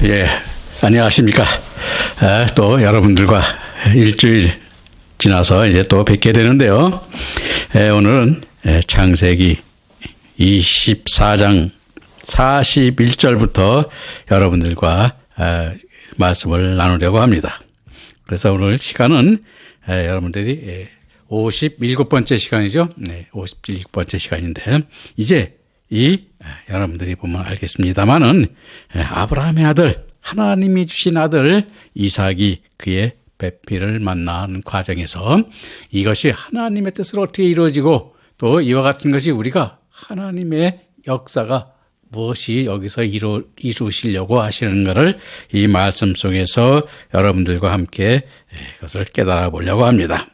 예, 안녕하십니까. 또 여러분들과 일주일 지나서 이제 또 뵙게 되는데요. 오늘은 창세기 24장 41절부터 여러분들과 말씀을 나누려고 합니다. 그래서 오늘 시간은 여러분들이 57번째 시간이죠. 네, 57번째 시간인데 이제 여러분들이 보면 알겠습니다만은 아브라함의 아들, 하나님이 주신 아들 이삭이 그의 배필을 만나는 과정에서 이것이 하나님의 뜻으로 어떻게 이루어지고 또 이와 같은 것이 우리가 하나님의 역사가 무엇이 여기서 이루시려고 하시는 것을 이 말씀 속에서 여러분들과 함께 그것을 깨달아 보려고 합니다.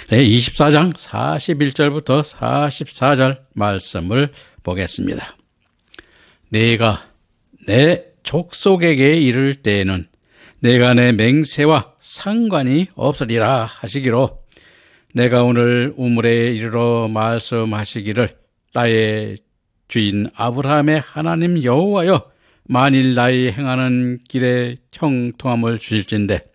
24장 41절부터 44절 말씀을 보겠습니다. 내가 내 족속에게 이를 때에는 내가 내 맹세와 상관이 없으리라 하시기로 내가 오늘 우물에 이르러 말씀하시기를 나의 주인 아브라함의 하나님 여호와여 만일 나의 행하는 길에 형통함을 주실진데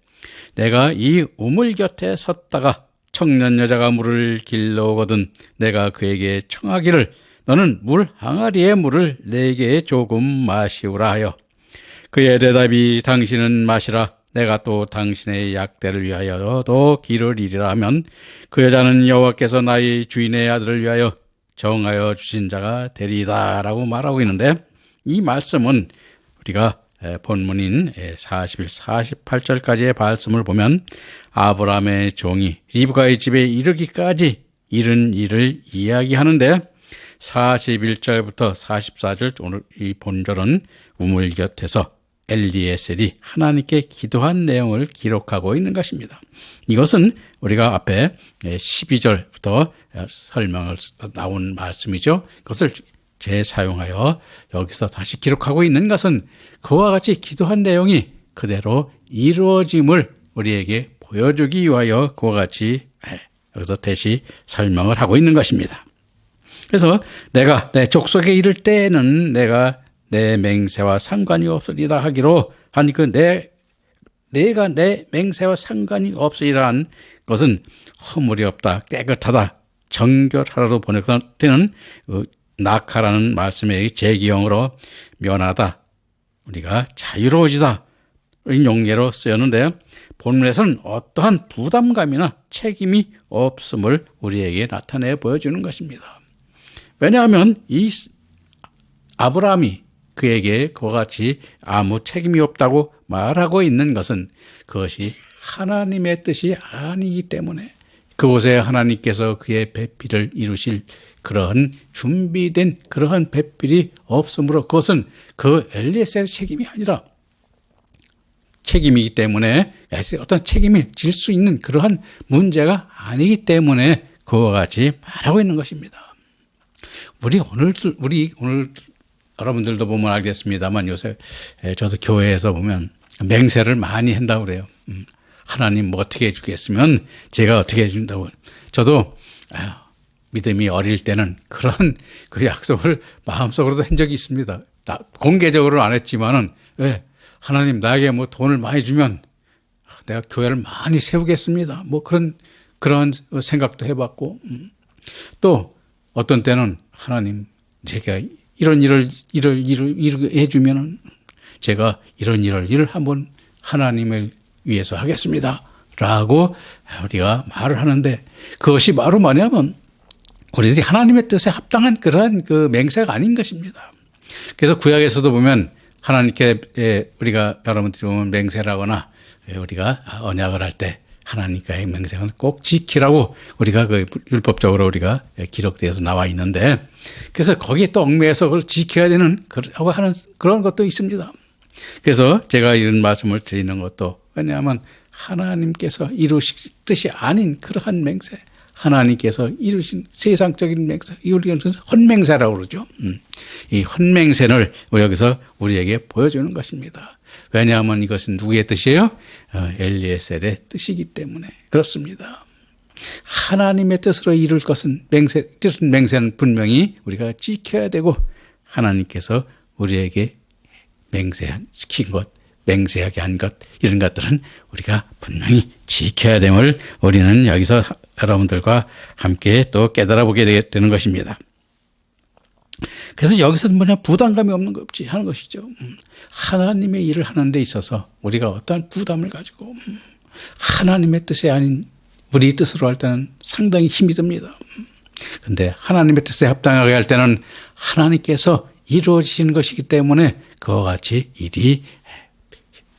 내가 이 우물 곁에 섰다가 청년 여자가 물을 길러오거든 내가 그에게 청하기를 너는 물 항아리의 물을 내게 조금 마시우라 하여 그의 대답이 당신은 마시라 내가 또 당신의 약대를 위하여도 기르리라 하면 그 여자는 여호와께서 나의 주인의 아들을 위하여 정하여 주신 자가 되리이다 라고 말하고 있는데 이 말씀은 우리가 본문인 41, 48절까지의 말씀을 보면 아브라함의 종이 리브가의 집에 이르기까지 이른 일을 이야기하는데 41절부터 44절 오늘 이 본절은 우물 곁에서 엘리에셀이 하나님께 기도한 내용을 기록하고 있는 것입니다. 이것은 우리가 앞에 12절부터 설명을 나온 말씀이죠. 그것을 재사용하여 여기서 다시 기록하고 있는 것은 그와 같이 기도한 내용이 그대로 이루어짐을 우리에게 보여주기 위하여 그와 같이 여기서 다시 설명을 하고 있는 것입니다. 그래서 내가 내 족속에 이를 때에는 내가 내 맹세와 상관이 없으리라 하기로 하니 내가 내 맹세와 상관이 없으리라 한 것은 허물이 없다, 깨끗하다, 정결하라로 번역되는 낙하라는 말씀의 제기형으로 면하다, 우리가 자유로워지다 이 용례로 쓰였는데 본문에서는 어떠한 부담감이나 책임이 없음을 우리에게 나타내 보여주는 것입니다. 왜냐하면 이 아브라함이 그에게 그와 같이 아무 책임이 없다고 말하고 있는 것은 그것이 하나님의 뜻이 아니기 때문에 그곳에 하나님께서 그의 배필을 이루실 그러한 준비된 그러한 배필이 없으므로 그것은 그 엘리에셀의 책임이 아니라 책임이기 때문에 어떤 책임을 질 수 있는 그러한 문제가 아니기 때문에 그와 같이 말하고 있는 것입니다. 우리 오늘 여러분들도 보면 알겠습니다만 요새 저도 교회에서 보면 맹세를 많이 한다고 그래요. 하나님 뭐 어떻게 해주겠으면 제가 어떻게 해준다고. 저도 믿음이 어릴 때는 그런 그 약속을 마음속으로도 한 적이 있습니다. 공개적으로는 안 했지만은 하나님 나에게 뭐 돈을 많이 주면 내가 교회를 많이 세우겠습니다. 뭐 그런 생각도 해봤고 또 어떤 때는 하나님 제가 이런 일을 해주면은 제가 이런 일을 한번 하나님을 위해서 하겠습니다. 라고 우리가 말을 하는데 그것이 바로 뭐냐면 우리들이 하나님의 뜻에 합당한 그러한 그 맹세가 아닌 것입니다. 그래서 구약에서도 보면 하나님께 우리가 여러분들이 보면 맹세라거나 우리가 언약을 할 때 하나님과의 맹세는 꼭 지키라고 우리가 그 율법적으로 우리가 기록되어서 나와 있는데 그래서 거기에 또 얽매여서 그걸 지켜야 되는 그러고 하는 그런 것도 있습니다. 그래서 제가 이런 말씀을 드리는 것도 왜냐하면 하나님께서 이루실 뜻이 아닌 그러한 맹세, 하나님께서 이루신 세상적인 맹세, 우리가 헌맹세라고 그러죠. 이 헌맹세를 여기서 우리에게 보여주는 것입니다. 왜냐하면 이것은 누구의 뜻이에요? 엘리에셀의 뜻이기 때문에 그렇습니다. 하나님의 뜻으로 이룰 것은 맹세는 분명히 우리가 지켜야 되고 하나님께서 우리에게 맹세시킨 것, 맹세하게 한 것, 이런 것들은 우리가 분명히 지켜야 됨을 우리는 여기서 여러분들과 함께 또 깨달아 보게 되는 것입니다. 그래서 여기서는 부담감이 없는 거 없지 하는 것이죠. 하나님의 일을 하는 데 있어서 우리가 어떠한 부담을 가지고 하나님의 뜻이 아닌 우리 뜻으로 할 때는 상당히 힘이 듭니다. 그런데 하나님의 뜻에 합당하게 할 때는 하나님께서 이루어지시는 것이기 때문에 그와 같이 일이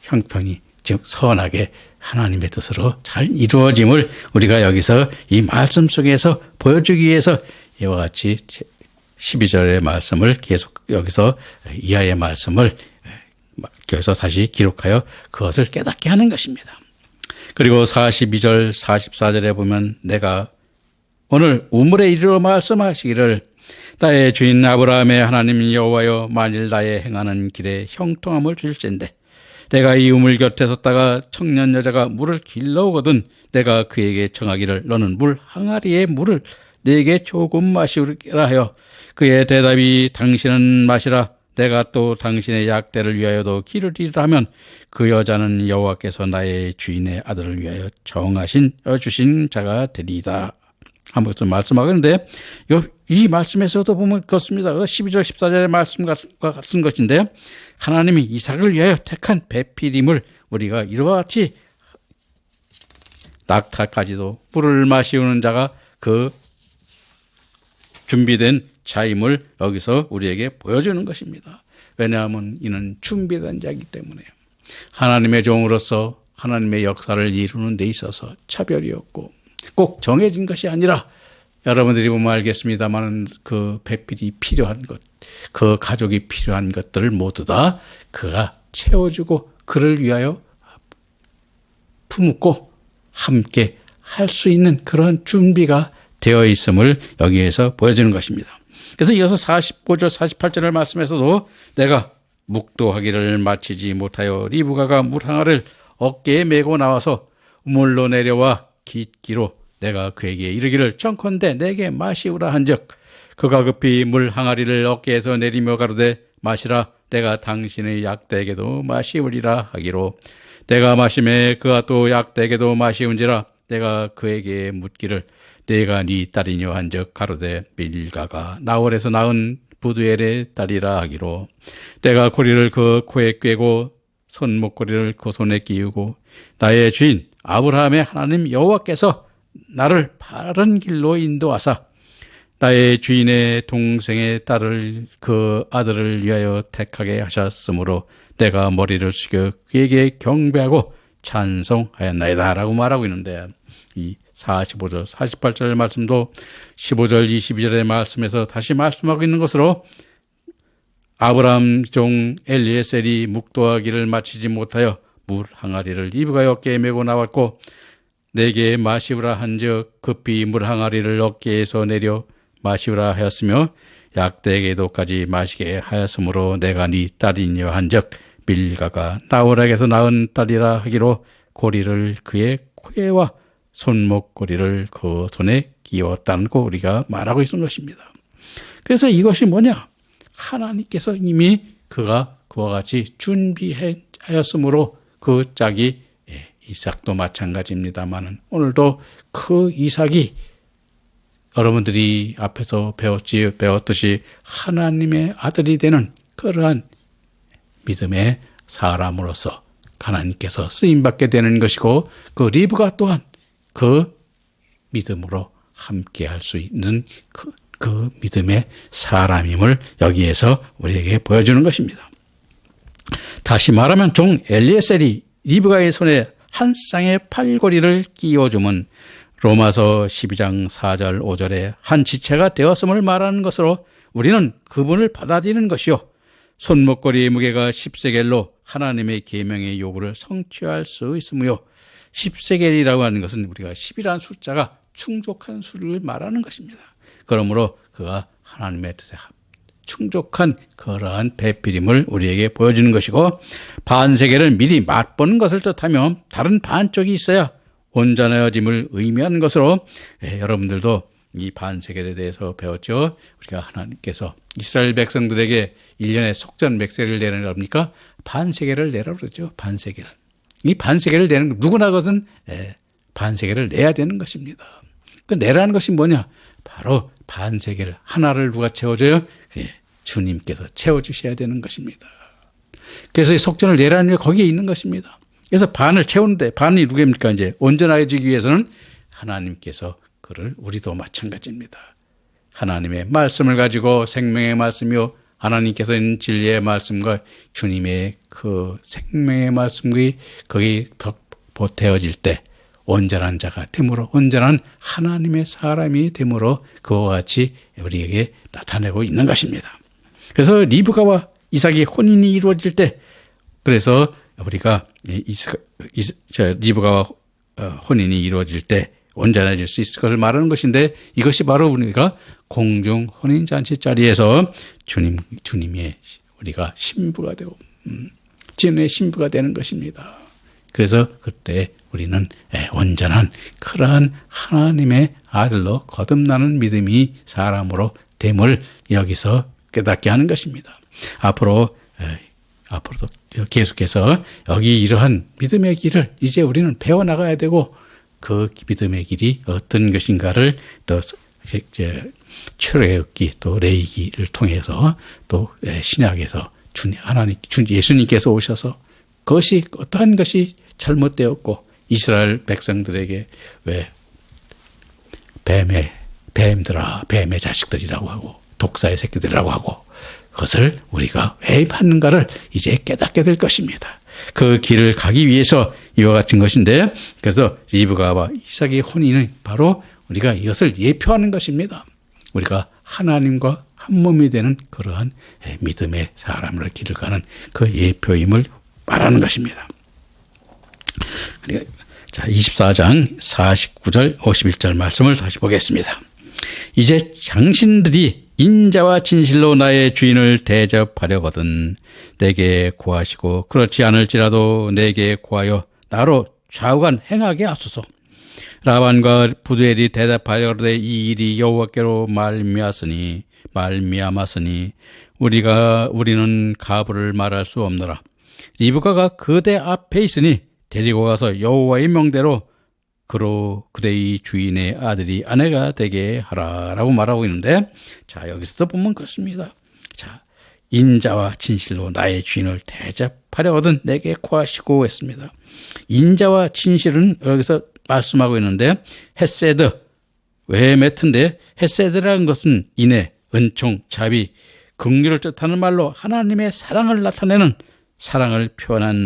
형편이 즉 선하게 하나님의 뜻으로 잘 이루어짐을 우리가 여기서 이 말씀 속에서 보여주기 위해서 이와 같이 12절의 말씀을 계속 여기서 이하의 말씀을 여기서 다시 기록하여 그것을 깨닫게 하는 것입니다. 그리고 42절 44절에 보면 내가 오늘 우물에 이르러 말씀하시기를 나의 주인 아브라함의 하나님 여호와여 만일 나의 행하는 길에 형통함을 주실진데 내가 이 우물 곁에 섰다가 청년 여자가 물을 길러오거든 내가 그에게 청하기를 너는 물 항아리의 물을 내게 조금 마시라 하여 그의 대답이 당신은 마시라 내가 또 당신의 약대를 위하여도 기르리라 하면 그 여자는 여호와께서 나의 주인의 아들을 위하여 정하신 주신 자가 되리이다 하면서 말씀하는데 이 말씀에서도 보면 그렇습니다. 12절 14절의 말씀과 같은 것인데 하나님이 이삭을 위하여 택한 배필임을 우리가 이와 같이 낙타까지도 물을 마시우는 자가 그 준비된 자임을 여기서 우리에게 보여주는 것입니다. 왜냐하면 이는 준비된 자이기 때문에요. 하나님의 종으로서 하나님의 역사를 이루는 데 있어서 차별이 없고 꼭 정해진 것이 아니라 여러분들이 보면 알겠습니다만 그 배필이 필요한 것, 그 가족이 필요한 것들을 모두 다 그가 채워주고 그를 위하여 품고 함께 할 수 있는 그런 준비가 되어 있음을 여기에서 보여주는 것입니다. 그래서 이어서 45절 48절의 말씀에서도 내가 묵도하기를 마치지 못하여 리브가가 물항아를 어깨에 메고 나와서 우물로 내려와 깃기로 내가 그에게 이르기를 청컨대 내게 마시우라 한즉 그가 급히 물 항아리를 어깨에서 내리며 가로되 마시라 내가 당신의 약대에게도 마시우리라 하기로 내가 마심에 그가 또 약대에게도 마시운지라 내가 그에게 묻기를 내가 네 딸이뇨 한즉 가로되 밀가가 나홀에서 낳은 부두엘의 딸이라 하기로 내가 고리를 그 코에 꿰고 손목고리를 그 손에 끼우고 나의 주인 아브라함의 하나님 여호와께서 나를 바른 길로 인도하사 나의 주인의 동생의 딸을 그 아들을 위하여 택하게 하셨으므로 내가 머리를 숙여 그에게 경배하고 찬송하였나이다 라고 말하고 있는데 이 45절 48절 말씀도 15절 22절의 말씀에서 다시 말씀하고 있는 것으로 아브라함 종 엘리에셀이 묵도하기를 마치지 못하여 물 항아리를 리브가의 어깨에 메고 나왔고 내게 마시우라 한즉 급히 물 항아리를 어깨에서 내려 마시우라 하였으며 약대에게도까지 마시게 하였으므로 내가 네 딸이뇨 한즉 밀가가 나홀에게서 낳은 딸이라 하기로 고리를 그의 코에와 손목고리를 그 손에 끼웠다는 거 우리가 말하고 있는 것입니다. 그래서 이것이 뭐냐? 하나님께서 이미 그가 그와 같이 준비하였으므로 그 짝이 이삭도 마찬가지입니다만 오늘도 그 이삭이 여러분들이 앞에서 배웠듯이 하나님의 아들이 되는 그러한 믿음의 사람으로서 하나님께서 쓰임받게 되는 것이고 그 리브가 또한 그 믿음으로 함께 할 수 있는 그 믿음의 사람임을 여기에서 우리에게 보여주는 것입니다. 다시 말하면 종 엘리에셀이 리브가의 손에 한 쌍의 팔고리를 끼워주면 로마서 12장 4절 5절에 한 지체가 되었음을 말하는 것으로 우리는 그분을 받아들이는 것이요 손목고리의 무게가 10세겔로 하나님의 계명의 요구를 성취할 수 있으며 10세겔이라고 하는 것은 우리가 10이라는 숫자가 충족한 수를 말하는 것입니다. 그러므로 그가 하나님의 뜻에 충족한 그러한 배필임을 우리에게 보여주는 것이고 반세겔을 미리 맛보는 것을 뜻하며 다른 반쪽이 있어야 온전해짐을 의미하는 것으로 여러분들도 이 반세겔에 대해서 배웠죠. 우리가 하나님께서 이스라엘 백성들에게 1년에 속전 몇 세겔을 내라는 겁니까? 반세겔을 내라 그러죠. 반세겔. 이 반세겔을 내는 누구나 것은 반세겔을 내야 되는 것입니다. 그 내라는 것이 뭐냐? 바로 반세겔 하나를 누가 채워줘요? 주님께서 채워주셔야 되는 것입니다. 그래서 이 속전을 내라는 게 거기에 있는 것입니다. 그래서 반을 채우는데 반이 누구입니까? 이제 온전해지기 위해서는 하나님께서 그를 우리도 마찬가지입니다. 하나님의 말씀을 가지고 생명의 말씀이요 하나님께서는 진리의 말씀과 주님의 그 생명의 말씀이 거기 보태어질 때 온전한 자가 됨으로 온전한 하나님의 사람이 됨으로 그와 같이 우리에게 나타내고 있는 것입니다. 그래서 리브가와 이삭이 혼인이 이루어질 때 그래서 우리가 리브가와 혼인이 이루어질 때 온전해질 수 있을 것을 말하는 것인데 이것이 바로 우리가 공중 혼인잔치 자리에서 주님의 우리가 신부가 되고 진의 신부가 되는 것입니다. 그래서 그때 우리는 온전한 그러한 하나님의 아들로 거듭나는 믿음이 사람으로 됨을 여기서 깨닫게 하는 것입니다. 앞으로도 계속해서 여기 이러한 믿음의 길을 이제 우리는 배워나가야 되고 그 믿음의 길이 어떤 것인가를 또 출애굽기 또 레위기를 통해서 또 신약에서 예수님께서 오셔서 그것이 어떠한 것이 잘못되었고 이스라엘 백성들에게 왜 뱀의 자식들이라고 하고 독사의 새끼들이라고 하고 그것을 우리가 왜 받는가를 이제 깨닫게 될 것입니다. 그 길을 가기 위해서 이와 같은 것인데 그래서 리브가와 이삭의 혼인은 바로 우리가 이것을 예표하는 것입니다. 우리가 하나님과 한 몸이 되는 그러한 믿음의 사람으로 길을 가는 그 예표임을 말하는 것입니다. 자, 24장 49절 51절 말씀을 다시 보겠습니다. 이제 장신들이 인자와 진실로 나의 주인을 대접하려거든 내게 구하시고 그렇지 않을지라도 내게 구하여 나로 좌우간 행하게 하소서. 라반과 부두엘이 대답하려되 이 일이 여호와께로 말미암았으니 우리는 가부를 말할 수 없노라. 리브가가 그대 앞에 있으니 데리고 가서 여호와의 명대로 그의 주인의 아들이 아내가 되게 하라라고 말하고 있는데 자 여기서도 보면 그렇습니다. 자 인자와 진실로 나의 주인을 대접하려거든 내게 구하시고 했습니다. 인자와 진실은 여기서 말씀하고 있는데 헤세드 외메트인데 헤세드라는 것은 인애, 은총, 자비, 긍휼을 뜻하는 말로 하나님의 사랑을 나타내는 사랑을 표현한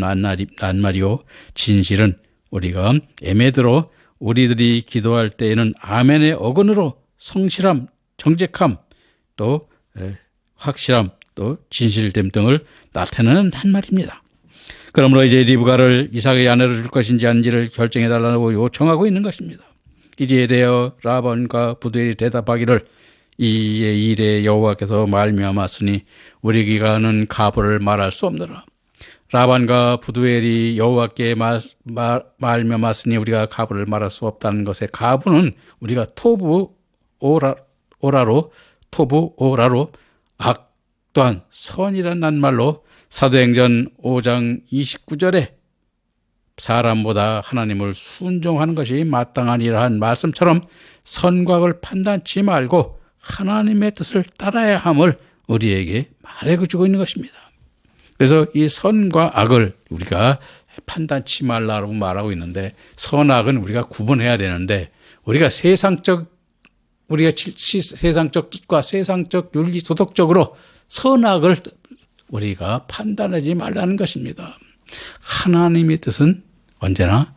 낱말이요 진실은 우리가 에메드로 우리들이 기도할 때에는 아멘의 어근으로 성실함, 정직함, 또 확실함, 또 진실됨 등을 나타내는 낱말입니다. 그러므로 이제 리브가를 이삭의 아내로 줄 것인지 아닌지를 결정해달라고 요청하고 있는 것입니다. 이에 대하여 라반과 부두엘이 대답하기를 이 일에 여호와께서 말미암았으니 우리에게는 가부를 말할 수 없노라. 라반과 부두엘이 여호와께 말미암았으니 우리가 가부를 말할 수 없다는 것의 가부는 우리가 토부 오라로 악 또한 선이라는 낱말로 사도행전 5장 29절에 사람보다 하나님을 순종하는 것이 마땅하니라 한 말씀처럼 선과 악을 판단치 말고 하나님의 뜻을 따라야 함을 우리에게 말해주고 있는 것입니다. 그래서 이 선과 악을 우리가 판단치 말라고 말하고 있는데 선악은 우리가 구분해야 되는데 우리가 세상적 뜻과 세상적 윤리 도덕적으로 선악을 우리가 판단하지 말라는 것입니다. 하나님의 뜻은 언제나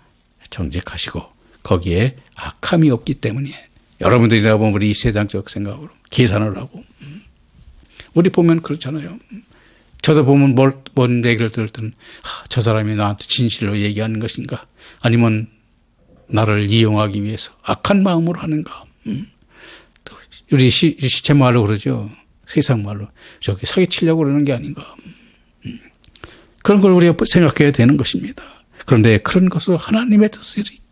정직하시고 거기에 악함이 없기 때문에 여러분들이라 보면 우리 세상적 생각으로 계산을 하고 우리 보면 그렇잖아요. 저도 보면 뭔 얘기를 들을 때는 저 사람이 나한테 진실로 얘기하는 것인가 아니면 나를 이용하기 위해서 악한 마음으로 하는가. 또 우리 시체 말로 그러죠. 세상 말로 저기 사기치려고 그러는 게 아닌가. 그런 걸 우리가 생각해야 되는 것입니다. 그런데 그런 것을 하나님의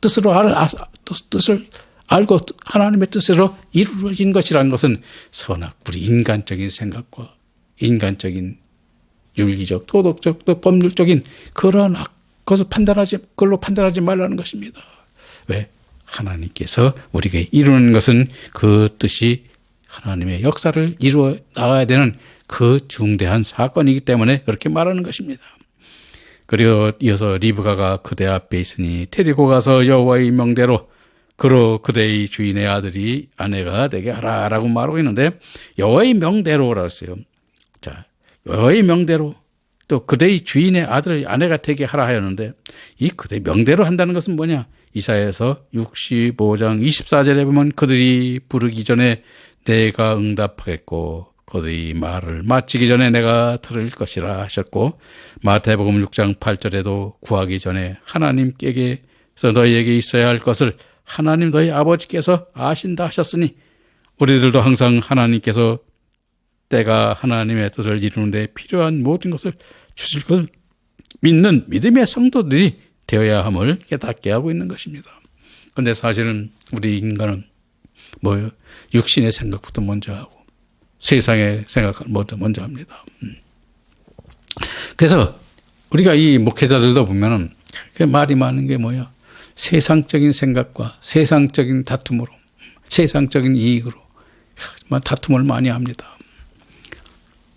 뜻을 알고 하나님의 뜻으로 이루어진 것이라는 것은 선악, 우리 인간적인 생각과 인간적인 윤리적, 도덕적, 또 법률적인 그러한 그걸로 판단하지 말라는 것입니다. 왜? 하나님께서 우리에게 이루는 것은 그 뜻이 하나님의 역사를 이루어 나가야 되는 그 중대한 사건이기 때문에 그렇게 말하는 것입니다. 그리고 이어서 리브가가 그대 앞에 있으니 데리고 가서 여호와의 명대로 그로 그대의 주인의 아들이 아내가 되게 하라라고 말하고 있는데, 여호와의 명대로라고 했어요. 자, 여호와의 명대로 또 그대의 주인의 아들을 아내가 되게 하라 하였는데, 이 그대 명대로 한다는 것은 뭐냐? 이사야서 65장 24절에 보면 그들이 부르기 전에 내가 응답하겠고 그들이 말을 마치기 전에 내가 들을 것이라 하셨고, 마태복음 6장 8절에도 구하기 전에 하나님께서 너희에게 있어야 할 것을 하나님 너희 아버지께서 아신다 하셨으니, 우리들도 항상 하나님께서 때가 하나님의 뜻을 이루는 데 필요한 모든 것을 주실 것을 믿는 믿음의 성도들이 되어야 함을 깨닫게 하고 있는 것입니다. 그런데 사실은 우리 인간은 뭐예요? 육신의 생각부터 먼저 하고 세상의 생각을 먼저 합니다. 그래서 우리가 이 목회자들도 보면은 말이 많은 게 뭐야? 세상적인 생각과 세상적인 다툼으로, 세상적인 이익으로 다툼을 많이 합니다.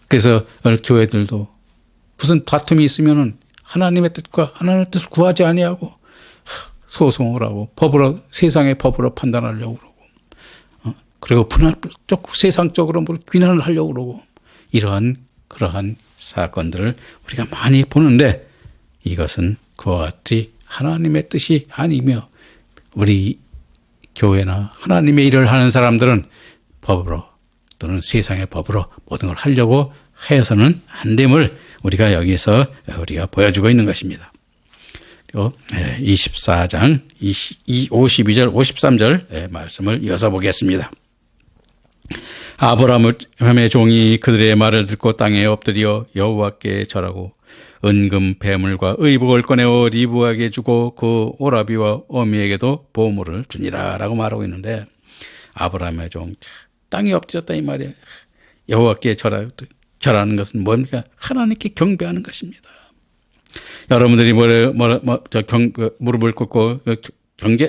그래서 교회들도 무슨 다툼이 있으면은 하나님의 뜻과 하나님의 뜻을 구하지 아니하고 소송을 하고 세상의 법으로 판단하려고 그러고, 그리고 세상적으로 비난을 하려고 그러고, 그러한 사건들을 우리가 많이 보는데, 이것은 그와 같이 하나님의 뜻이 아니며 우리 교회나 하나님의 일을 하는 사람들은 법으로 또는 세상의 법으로 모든 걸 하려고 해서는 안 됨을 우리가 여기서 우리가 보여주고 있는 것입니다. 그리고 24장 52절 53절 말씀을 이어서 보겠습니다. 아브라함의 종이 그들의 말을 듣고 땅에 엎드려 여호와께 절하고 은금 배물과 의복을 꺼내어 리브에게 주고 그 오라비와 어미에게도 보물을 주니라 라고 말하고 있는데, 아브라함의 종 땅에 엎드렸다 이 말이에요. 여호와께 절하는 것은 뭡니까? 하나님께 경배하는 것입니다. 여러분들이 무릎을 꿇고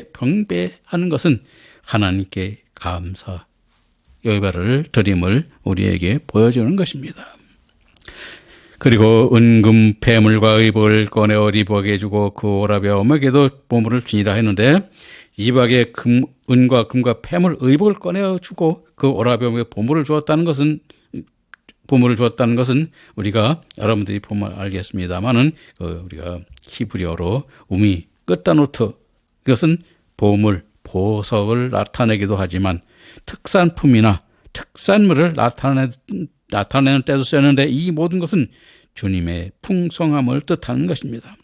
경배하는 것은 하나님께 감사 예배를 드림을 우리에게 보여주는 것입니다. 그리고 은금 배물과 의복을 꺼내어 리브에게 주고 그 오라비와 어미에게도 보물을 주니라 했는데, 이박에 은과 금과 폐물 의복을 꺼내어 주고 그 오라비와 보물을 주었다는 것은 우리가 여러분들이 보면 알겠습니다만은 우리가 히브리어로 우미 끝단노트, 이것은 보물, 보석을 나타내기도 하지만 특산품이나 특산물을 나타내는 때도 쓰였는데, 이 모든 것은 주님의 풍성함을 뜻하는 것입니다.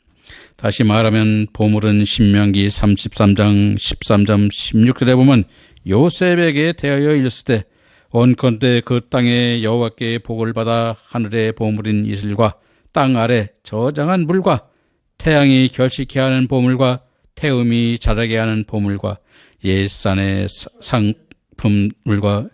다시 말하면 보물은 신명기 33장 13장 16절에 보면 요셉에게 대하여 일쓰되 원컨대 그 땅에 여호와께 복을 받아 하늘의 보물인 이슬과 땅 아래 저장한 물과 태양이 결식케 하는 보물과 태음이 자라게 하는 보물과 옛산의 상품물과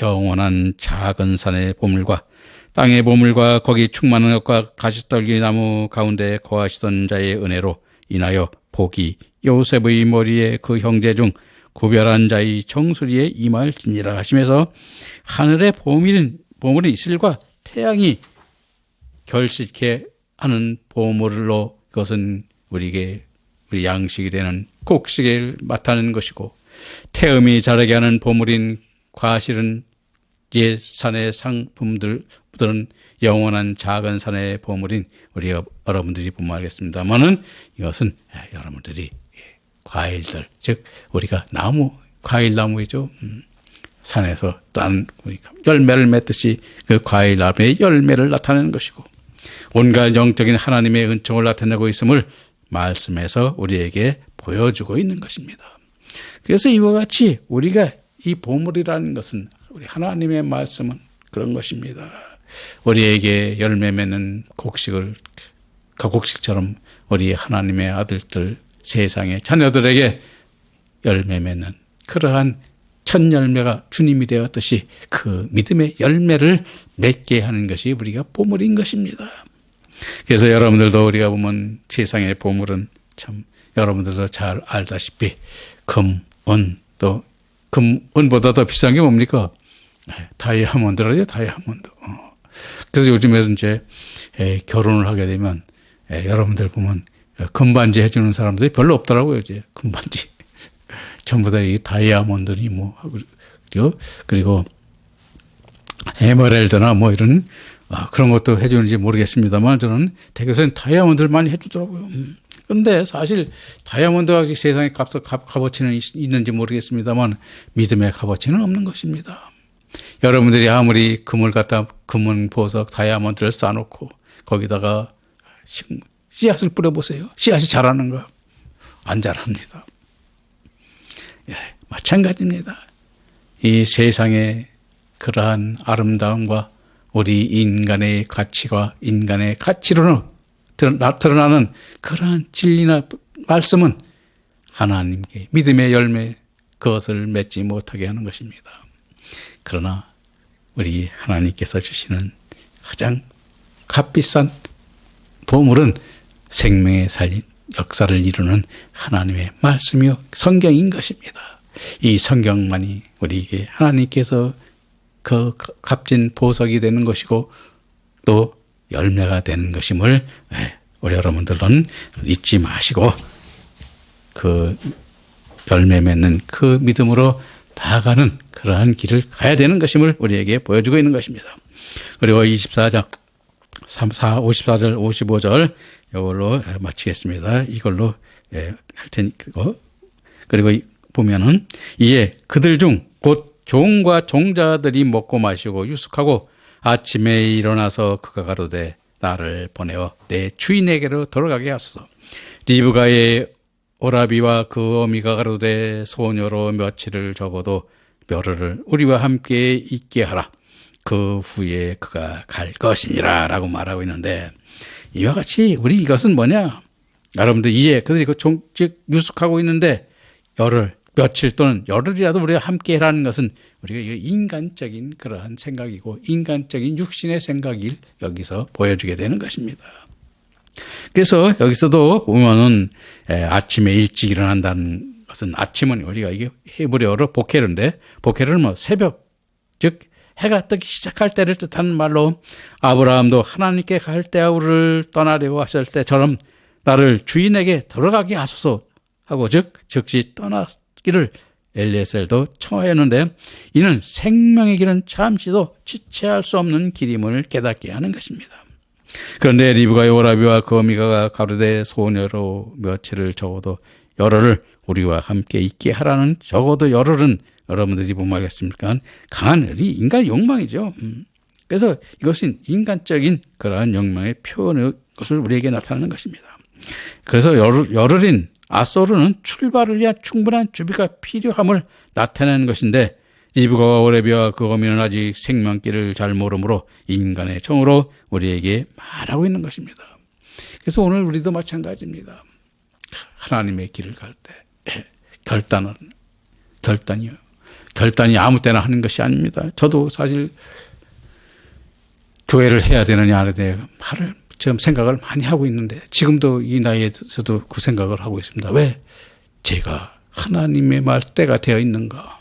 영원한 작은 산의 보물과 땅의 보물과 거기 충만한 것과 가시떨기 나무 가운데 거하시던 자의 은혜로 인하여 복이 요셉의 머리에 그 형제 중 구별한 자의 정수리에 임할지니라 하시면서, 하늘의 보물인 이슬과 태양이 결식케 하는 보물로, 그것은 우리 양식이 되는 곡식을 나타내는 것이고, 태음이 자라게 하는 보물인 과실은 옛산의 상품들은 영원한 작은 산의 보물인 우리가 여러분들이 보면 알겠습니다만은, 이것은 여러분들이 과일들, 즉 우리가 과일나무이죠. 산에서 딴 열매를 맺듯이 그 과일 앞에 열매를 나타내는 것이고, 온갖 영적인 하나님의 은총을 나타내고 있음을 말씀에서 우리에게 보여주고 있는 것입니다. 그래서 이와 같이 우리가 이 보물이라는 것은, 우리 하나님의 말씀은 그런 것입니다. 우리에게 열매 맺는 곡식처럼 우리 하나님의 아들들, 세상의 자녀들에게 열매 맺는 그러한 첫 열매가 주님이 되었듯이 그 믿음의 열매를 맺게 하는 것이 우리가 보물인 것입니다. 그래서 여러분들도 우리가 보면 세상의 보물은 참 여러분들도 잘 알다시피 금, 은, 또 은보다 더 비싼 게 뭡니까? 다이아몬드라죠, 다이아몬드. 그래서 요즘에 이제 결혼을 하게 되면 여러분들 보면 금반지 해주는 사람들이 별로 없더라고요. 이제 금반지 전부 다 이 다이아몬드니 뭐 하고 그리고 에메랄드나 뭐 이런 그런 것도 해주는지 모르겠습니다만 저는 대개는 다이아몬드를 많이 해주더라고요. 그런데 사실 다이아몬드가 세상에 값어치는 있는지 모르겠습니다만 믿음의 값어치는 없는 것입니다. 여러분들이 아무리 금은 보석, 다이아몬드를 쌓아놓고 거기다가 씨앗을 뿌려보세요. 씨앗이 자라는가? 안 자랍니다. 예, 마찬가지입니다. 이 세상의 그러한 아름다움과 우리 인간의 가치가 인간의 가치로 드러나는 그러한 진리나 말씀은 하나님께 믿음의 열매 그것을 맺지 못하게 하는 것입니다. 그러나 우리 하나님께서 주시는 가장 값비싼 보물은 생명에 살린 역사를 이루는 하나님의 말씀이요 성경인 것입니다. 이 성경만이 우리에게 하나님께서 그 값진 보석이 되는 것이고 또 열매가 되는 것임을 우리 여러분들은 잊지 마시고 그 열매 맺는 그 믿음으로 나아가는 그러한 길을 가야 되는 것임을 우리에게 보여주고 있는 것입니다. 그리고 54절, 54절, 55절 이걸로 마치겠습니다. 이걸로 할 테니까. 그리고 보면은 이에 그들 중 곧 종과 종자들이 먹고 마시고 유숙하고 아침에 일어나서 그가 가로되 나를 보내어 내 주인에게로 돌아가게 하소서. 리브가의 오라비와 그 어미가 가로되 소녀로 며칠을 접어도 벼르를 우리와 함께 있게 하라. 그 후에 그가 갈 것이니라 라고 말하고 있는데 이와 같이 우리 이것은 뭐냐? 여러분들 이해 그들이 즉 유숙하고 있는데 열흘 며칠 또는 열흘이라도 우리가 함께 하라는 것은 우리가 인간적인 그러한 생각이고 인간적인 육신의 생각을 여기서 보여주게 되는 것입니다. 그래서 여기서도 보면은 아침에 일찍 일어난다는 것은 아침은 우리가 이게 히브리어로 보케르인데 보케르는 뭐 새벽 즉 해가 뜨기 시작할 때를 뜻하는 말로 아브라함도 하나님께 갈대아우를 떠나려고 하실 때처럼 나를 주인에게 들어가게 하소서 하고 즉시 떠났기를 엘리에셀도 청하였는데 이는 생명의 길은 잠시도 지체할 수 없는 길임을 깨닫게 하는 것입니다. 그런데 리브가의 오라비와 그 어미가 가로되 소녀로 며칠을 적어도 열흘을 우리와 함께 있게 하라는 적어도 열흘은 여러분들이 보면 알겠습니까? 강한 인간 욕망이죠. 그래서 이것은 인간적인 그러한 욕망의 표현의 것을 우리에게 나타내는 것입니다. 그래서 열흘인 아소르는 출발을 위한 충분한 준비가 필요함을 나타내는 것인데 리브가와 오라비와 그 어미는 아직 생명길을 잘 모르므로 인간의 정으로 우리에게 말하고 있는 것입니다. 그래서 오늘 우리도 마찬가지입니다. 하나님의 길을 갈 때 결단이 아무 때나 하는 것이 아닙니다. 저도 사실 교회를 해야 되느냐 안 해야 되느냐 지금 생각을 많이 하고 있는데 지금도 이 나이에서도 그 생각을 하고 있습니다. 왜? 제가 하나님의 말 때가 되어 있는가?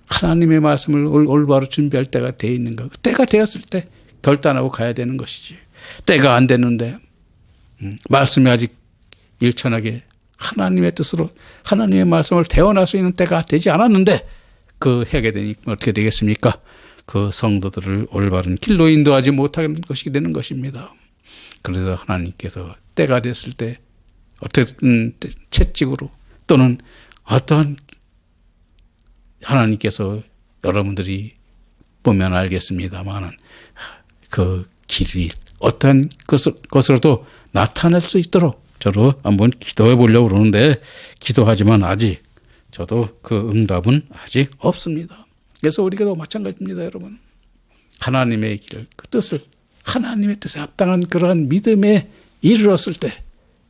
하나님의 말씀을 올바로 준비할 때가 되어 있는가? 때가 되었을 때 결단하고 가야 되는 것이지. 때가 안 됐는데 말씀이 아직 일천하게 하나님의 뜻으로 하나님의 말씀을 대언할 수 있는 때가 되지 않았는데 그 하게 되니 어떻게 되겠습니까? 그 성도들을 올바른 길로 인도하지 못하는 것이 되는 것입니다. 그래서 하나님께서 때가 됐을 때 어떤 채찍으로 또는 어떤 하나님께서 여러분들이 보면 알겠습니다만은 그 길이 어떤 것으로도 나타낼 수 있도록 저도 한번 기도해 보려고 그러는데 기도하지만 아직 저도 그 응답은 아직 없습니다. 그래서 우리가 마찬가지입니다, 여러분. 하나님의 길을 그 뜻을 하나님의 뜻에 합당한 그러한 믿음에 이르렀을 때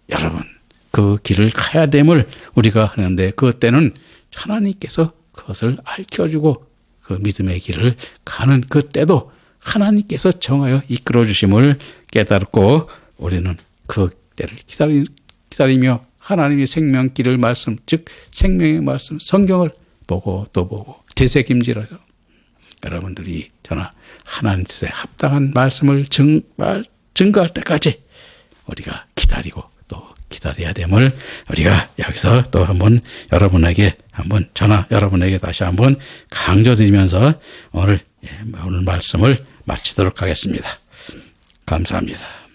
여러분 그 길을 가야 됨을 우리가 하는데 그때는 하나님께서 그것을 알려주고 그 믿음의 길을 가는 그 때도 하나님께서 정하여 이끌어 주심을 깨닫고 우리는 그 때를 기다리며 하나님의 생명길을 말씀, 즉 생명의 말씀, 성경을 보고 또 보고 되새김질하여 여러분들이 저나 하나님 뜻에 합당한 말씀을 증거할 때까지 우리가 기다리고 또 기다려야 됨을 우리가 여기서 또 한번 여러분에게 저나 여러분에게 다시 한번 강조드리면서 오늘 말씀을 마치도록 하겠습니다. 감사합니다.